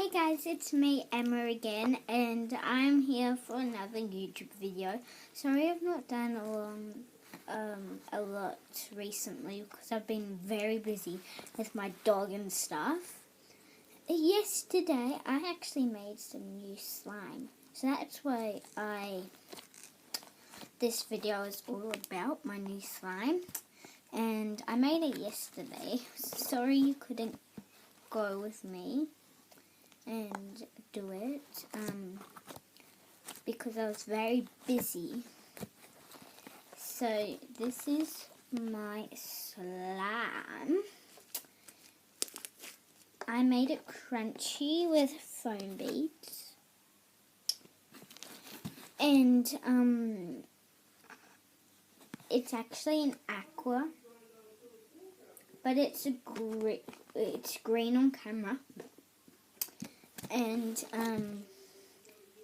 Hey guys, it's me, Emma again, and I'm here for another YouTube video. Sorry I've not done a lot recently because I've been very busy with my dog and stuff. Yesterday I actually made some new slime, so that's why this video is all about, my new slime. And I made it yesterday. Sorry you couldn't go with me and do it because I was very busy. So this is my slime. I made it crunchy with foam beads, and it's actually an aqua, but it's green on camera. And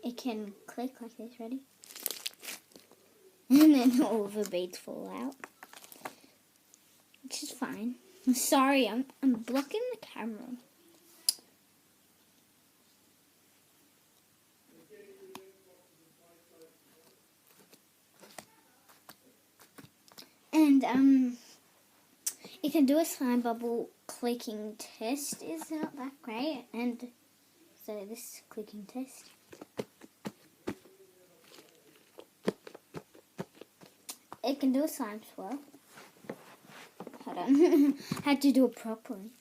it can click like this, ready? And then all the beads fall out, which is fine. I'm sorry, I'm blocking the camera. And you can do a slime bubble clicking test. It's not that great, and so this clicking test. It can do a slime swirl. Hold on. Had to do it properly.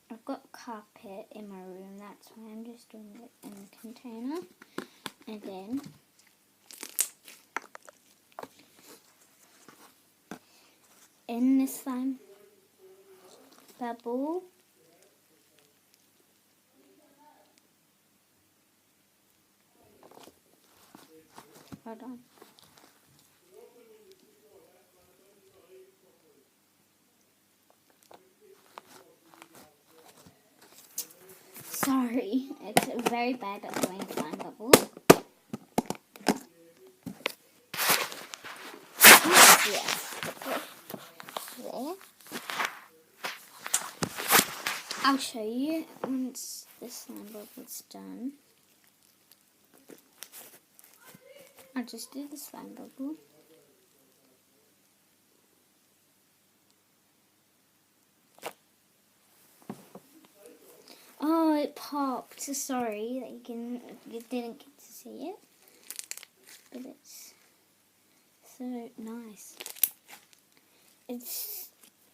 I've got carpet in my room, that's why I'm just doing it in the container. And then in the slime bubble, hold on. Sorry, it's very bad at doing slime bubbles. Yes. There. I'll show you once the slime bubble's done. I'll just do the slime bubble. Oh, it popped. Sorry that you didn't get to see it, but it's so nice.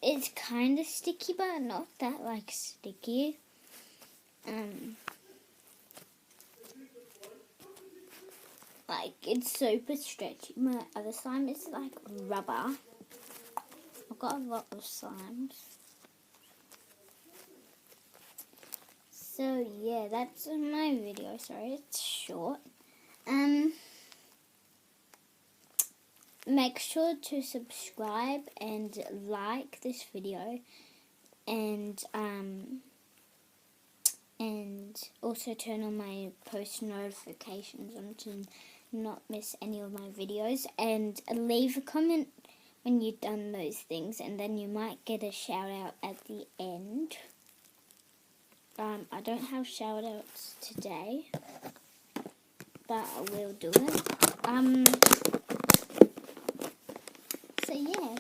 It's kind of sticky, but not that like sticky. Like it's super stretchy. My other slime is like rubber. I've got a lot of slimes. So yeah, that's my video. Sorry, it's short. Make sure to subscribe and like this video, and also turn on my post notifications on to not miss any of my videos, and leave a comment when you've done those things, and then you might get a shout out at the end. I don't have shout outs today, but I will do it. So yeah.